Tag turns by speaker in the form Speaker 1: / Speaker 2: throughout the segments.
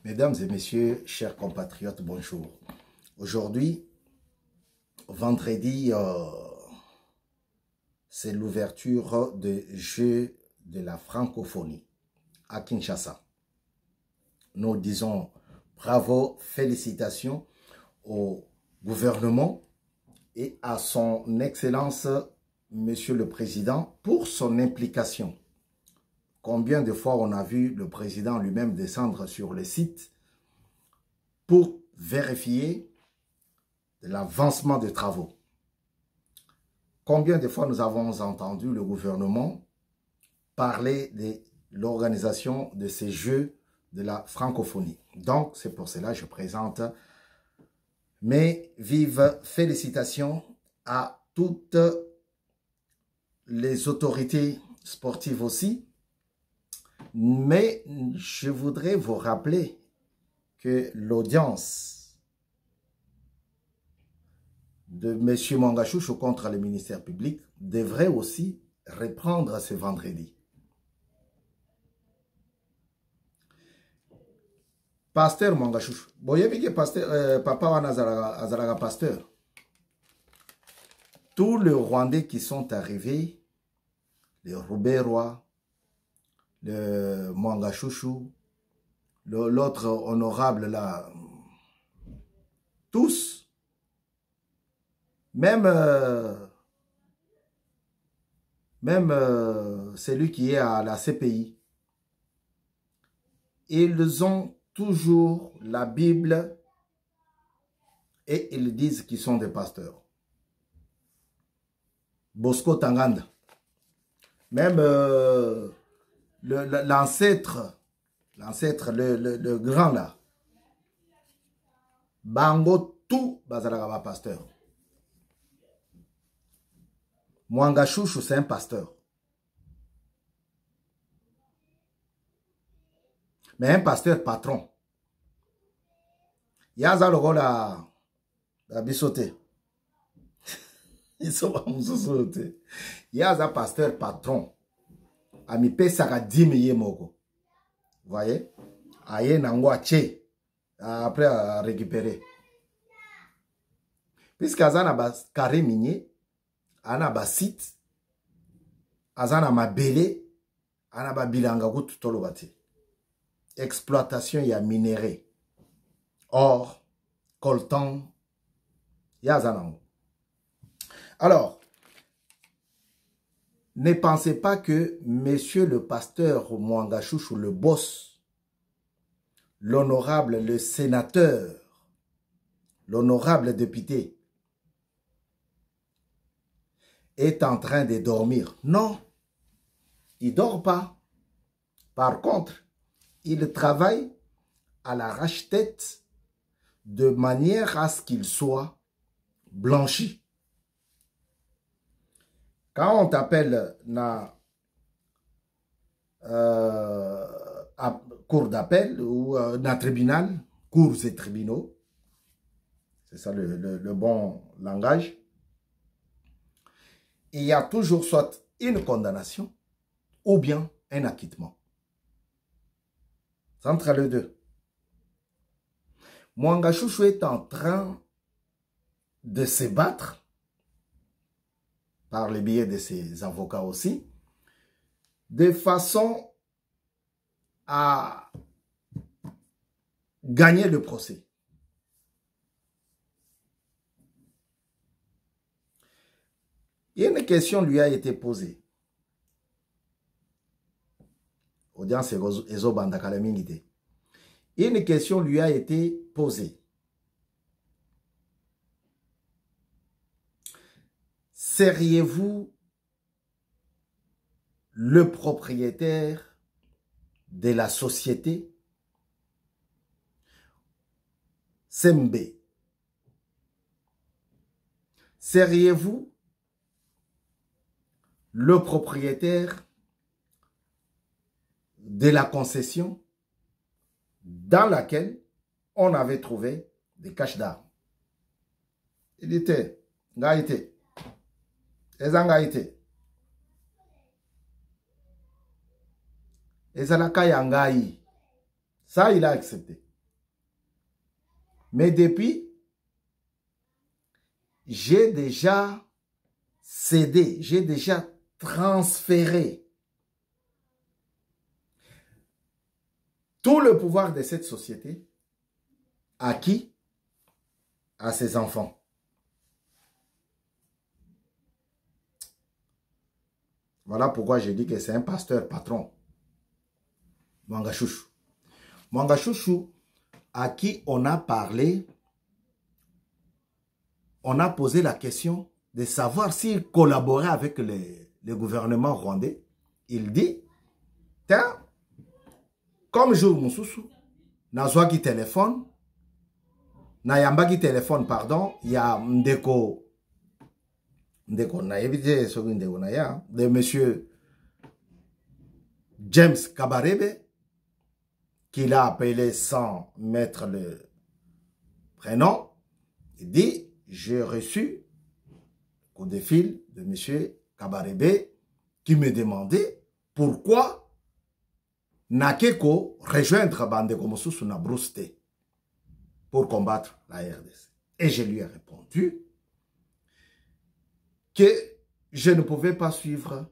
Speaker 1: Mesdames et messieurs, chers compatriotes, bonjour. Aujourd'hui, vendredi, c'est l'ouverture des Jeux de la francophonie à Kinshasa. Nous disons bravo, félicitations au gouvernement et à son Excellence, Monsieur le Président, pour son implication. Combien de fois on a vu le président lui-même descendre sur le site pour vérifier l'avancement des travaux. Combien de fois nous avons entendu le gouvernement parler de l'organisation de ces Jeux de la francophonie. Donc, c'est pour cela que je présente mes vives félicitations à toutes les autorités sportives aussi. Mais je voudrais vous rappeler que l'audience de M. Mwangashushu contre le ministère public devrait aussi reprendre ce vendredi. Pasteur Mwangashushu, papa Wanazaraga pasteur, tous les Rwandais qui sont arrivés, les Rouberois, le Mwangashushu, l'autre honorable là, tous, même celui qui est à la CPI, ils ont toujours la Bible et ils disent qu'ils sont des pasteurs. Bosco Tanganda, même l'ancêtre, le grand là, Bango tout Bazalagaba pasteur. Mwangashushu c'est un pasteur. Mais un pasteur patron. Yaza logo la bisote. Ils sont pas moussousote. Yaza pasteur patron. Ami pesaka 10 millions moko. Vous voyez? Aye nango ache. Après à récupérer. Puisqu'azana ba carré minier, ana ba site, azana mabele, ana ba bilanga kutu tolo bati. Exploitation ya minéré. Or, coltan, yazanango. Alors, ne pensez pas que monsieur le pasteur Mwangashushu, le boss, l'honorable, le sénateur, l'honorable député, est en train de dormir. Non, il ne dort pas. Par contre, il travaille à l'arrache-tête de manière à ce qu'il soit blanchi. Quand on t'appelle na cour d'appel ou na tribunal, cours et tribunaux, c'est ça le bon langage, il y a toujours soit une condamnation ou bien un acquittement. C'est entre les deux. Mwangashushu est en train de se battre par le biais de ses avocats aussi, de façon à gagner le procès. Et une question lui a été posée. Audience Ezo Bandakala Mingite. Une question lui a été posée. Seriez-vous le propriétaire de la société Sembe? Seriez-vous le propriétaire de la concession dans laquelle on avait trouvé des caches d'armes? Il était, Gaïté. Ezangaïté. Ezalaka yangaï. Ça, il a accepté. Mais depuis, j'ai déjà cédé, j'ai déjà transféré tout le pouvoir de cette société à qui? À ses enfants. Voilà pourquoi je dis que c'est un pasteur patron. Mwanga Chouchou. Mwanga Chouchou, à qui on a parlé, on a posé la question de savoir s'il collaborait avec le gouvernement rwandais. Il dit, tiens, comme jour Moussoussou, Nazwa qui téléphone, Nayamba qui téléphone, pardon, il y a Ndeko de monsieur James Kabarebe, qu'il a appelé sans mettre le prénom. Il dit, j'ai reçu coup de fil de monsieur Kabarebe qui me demandait pourquoi Nakeko rejoindre Bandeko Moussoussou na Brouste pour combattre la RDC. Et je lui ai répondu que je ne pouvais pas suivre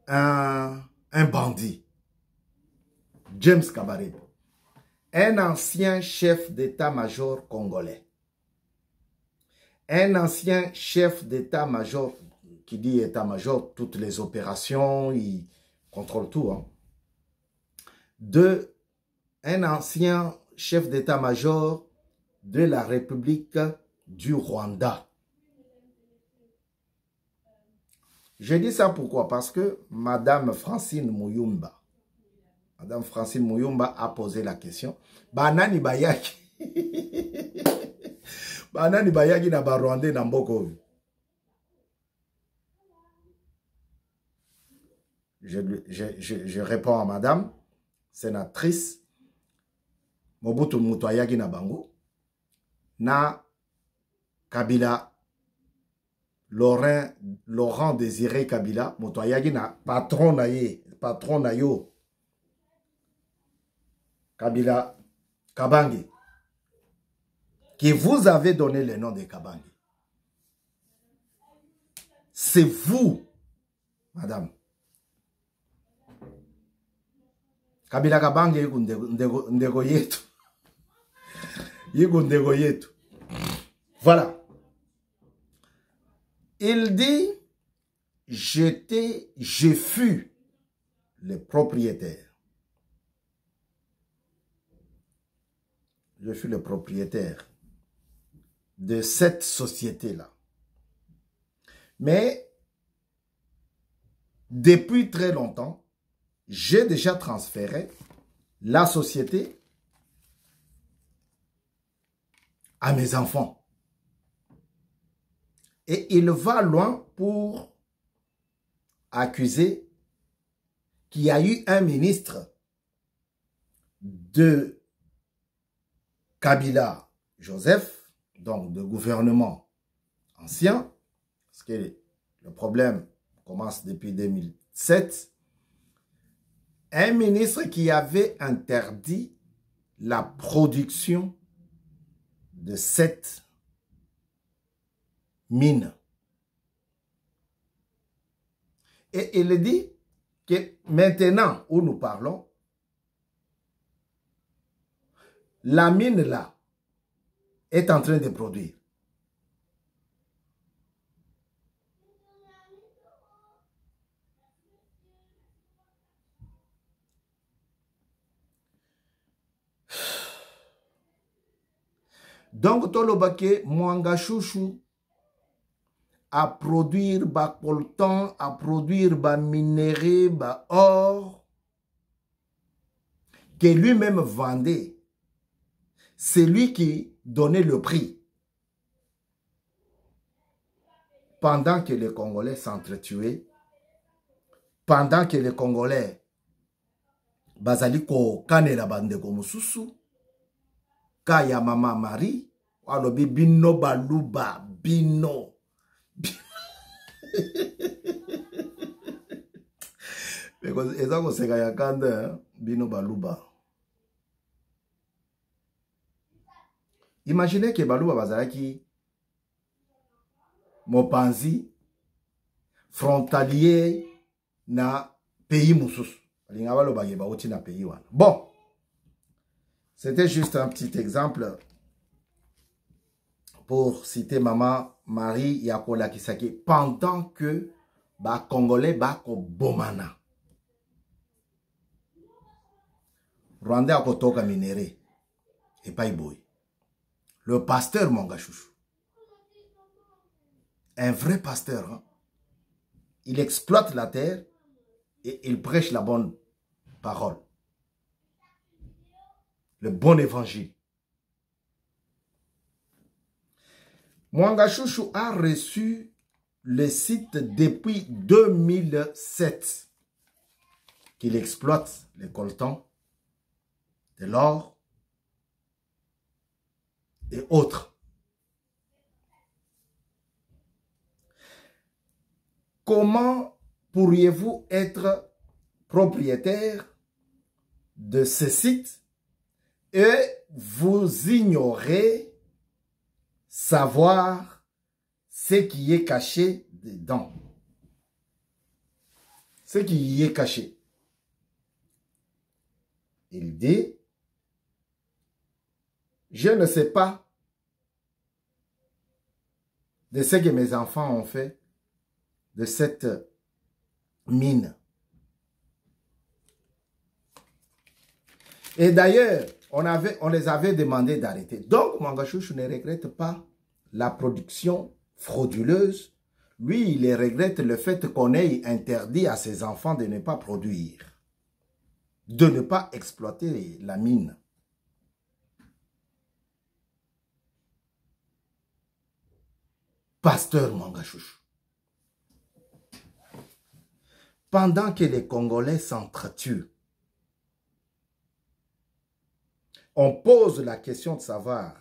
Speaker 1: un bandit, James Kabarebe, un ancien chef d'état-major congolais, un ancien chef d'état-major, qui dit état-major, toutes les opérations, il contrôle tout, hein. Un ancien chef d'état-major de la République du Rwanda. Je dis ça pourquoi? Parce que Madame Francine Muyumba a posé la question. Banani bayaki. Banani bayaki na ba Rwandais na mboko. Je réponds à Madame sénatrice Mobutu Mutoyagi na bango. Na Kabila Laurent Désiré Kabila Mutoyagi na patron na yo Kabila Kabangi, qui vous avez donné le nom de Kabangi. C'est vous, madame. Kabila Kabangi ndego yetu. Ndego yetu. Voilà. Il dit, je fus le propriétaire. Je suis le propriétaire de cette société-là. Mais depuis très longtemps, j'ai déjà transféré la société à mes enfants. Et il va loin pour accuser qu'il y a eu un ministre de Kabila Joseph, donc de gouvernement ancien, parce que le problème commence depuis 2007, un ministre qui avait interdit la production de cette mine. Et il dit que maintenant où nous parlons, la mine là est en train de produire. Donc, Tolobake, Mwanga Chouchou, à produire ba coltan, à produire ba minerai, ba or, que lui-même vendait. C'est lui qui donnait le prix. Pendant que les Congolais s'entretuaient, pendant que les Congolais bazaliko kanela bandeko mususu, kaya mama Marie, alobi bino baluba, bino. Because ezako seka yakanda bino baluba. Imaginez que Balouba Bazalaki, Mopanzi, frontalier na pays Moussous. Bon, c'était juste un petit exemple pour citer Maman Marie Yakola Kisaki pendant que ba Congolais ba ko bomana. Rwandais a kotoka minéré et pas iboy. Le pasteur Mongachouchou. Un vrai pasteur. Hein? Il exploite la terre et il prêche la bonne parole. Le bon évangile. Mongachouchou a reçu le site depuis 2007 qu'il exploite les coltans, de l'or et autres. Comment pourriez-vous être propriétaire de ce site et vous ignorez savoir ce qui est caché dedans? Ce qui y est caché. Il dit, je ne sais pas de ce que mes enfants ont fait de cette mine. Et d'ailleurs, on les avait demandé d'arrêter. Donc, Mongachouchou ne regrette pas la production frauduleuse. Lui, il regrette le fait qu'on ait interdit à ses enfants de ne pas produire, de ne pas exploiter la mine. Pasteur Mongachouchou. Pendant que les Congolais s'entretuent, on pose la question de savoir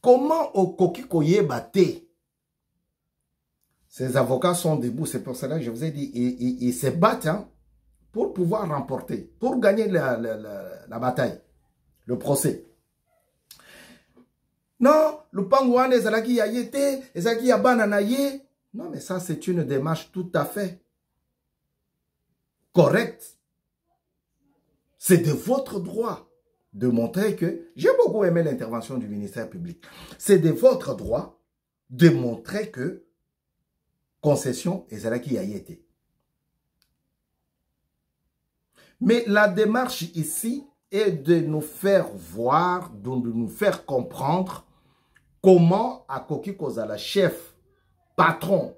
Speaker 1: comment au Kokikoye Bate, ces avocats sont debout, c'est pour cela que je vous ai dit, ils se battent hein, pour pouvoir remporter, pour gagner la bataille, le procès. Non, le pangouane, ezalaki yayete, ezalaki yabananaye. Non, mais ça, c'est une démarche tout à fait correcte. C'est de votre droit de montrer que... J'ai beaucoup aimé l'intervention du ministère public. C'est de votre droit de montrer que concession ezalaki yayete. Mais la démarche ici est de nous faire voir, de nous faire comprendre comment Akoki Kozala, chef, patron,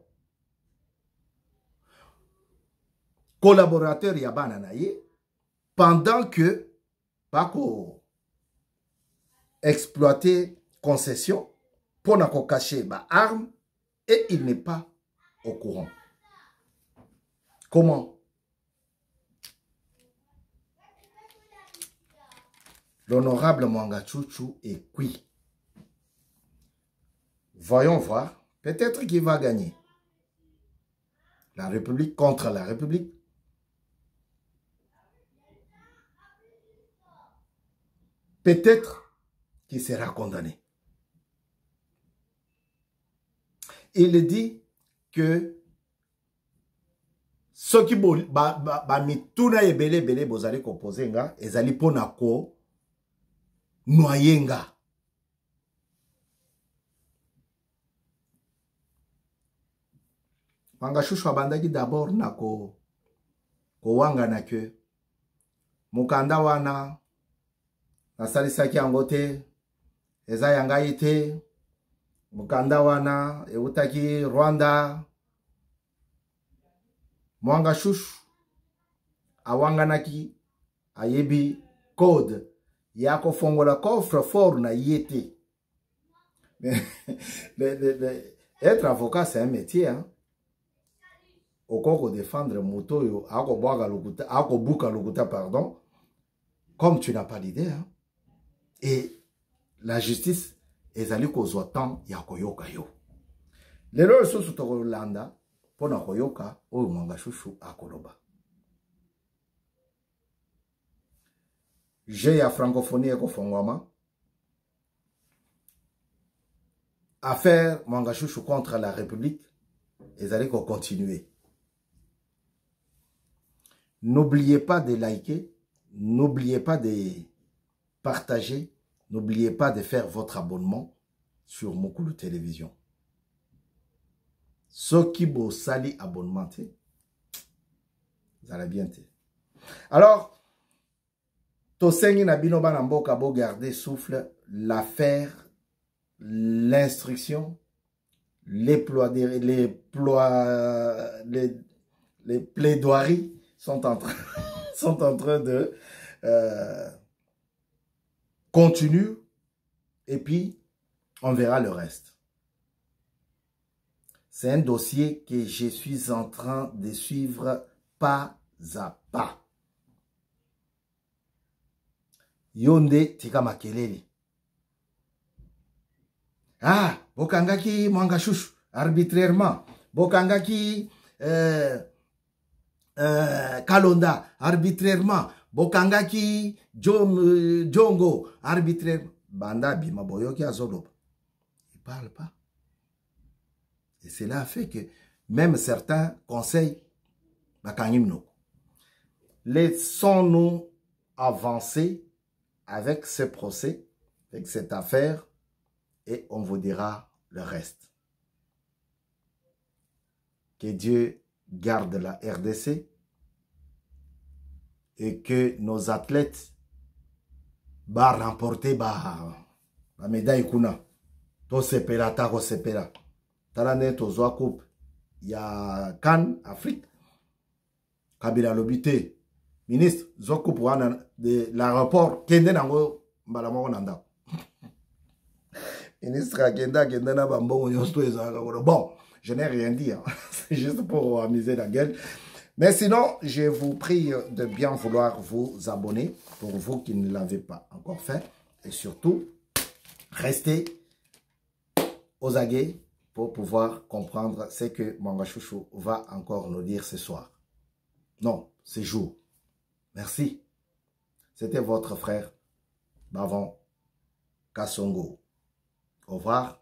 Speaker 1: collaborateur Yabananaye, pendant que Bako exploiter concession pour n'ako cacher ma arme et il n'est pas au courant. Comment? L'honorable Mongachouchou est cuit. Voyons voir. Peut-être qu'il va gagner. La République contre la République. Peut-être qu'il sera condamné. Il dit que ceux qui mituna ebele bele bozali composer nga ezali pona ko noyenga. Mongachouchou abandaki d'abord na ko wanga na ke mukanda wana nasalisaki yango te eza yangai te mukanda wana eutaki Rwanda. Mongachouchou awanganaki ayebi code yako fongola coffre fort na yete. Être avocat c'est un métier hein. Okoko défendre moto ako buka lokuta pardon, comme tu n'as pas d'idée hein. Et la justice ezali kozwa temps ya koyoka yo. Lelo soso to Holanda pona koyoka oyo Mongachouchou akoloba. j'ai la francophonie et Kofongwama. Affaire Mangachouchou contre la République, ils allaient continuer. N'oubliez pas de liker, n'oubliez pas de partager, n'oubliez pas de faire votre abonnement sur Mokulu Télévision. Ceux qui vous sali abonnement, vous allez bien. Alors, Tosengi Nabino Banamboka bo garder souffle, l'affaire, l'instruction, les plaidoiries sont en train de continuer et puis on verra le reste. C'est un dossier que je suis en train de suivre pas à pas. Yonde tika makelele. Ah, Bokangaki Mangachouchou, arbitrairement. Bokangaki Kalonda, arbitrairement. Bokangaki Djongo, arbitrairement. Banda Bimaboyoki Azolob. Il ne parle pas. Et cela fait que même certains conseils, laissons-nous avancer avec ce procès, avec cette affaire, et on vous dira le reste. Que Dieu garde la RDC et que nos athlètes va remporter la médaille kuna. To sepera, tako sepera. Talane to zoa coupe. Il y a CAN Afrique. Kabila Lobité. Ministre, zoa coupe de l'aéroport. Kende nango mbalamoko nanda. Ministre Akenda na bambongo nyonso ezaka. Bon, je n'ai rien dit. Hein. C'est juste pour amuser la gueule. Mais sinon, je vous prie de bien vouloir vous abonner pour vous qui ne l'avez pas encore fait. Et surtout, restez aux aguets pour pouvoir comprendre ce que Mangachouchou va encore nous dire ce soir. Non, ce jour. Merci. C'était votre frère Bavon Kassongo. Au revoir.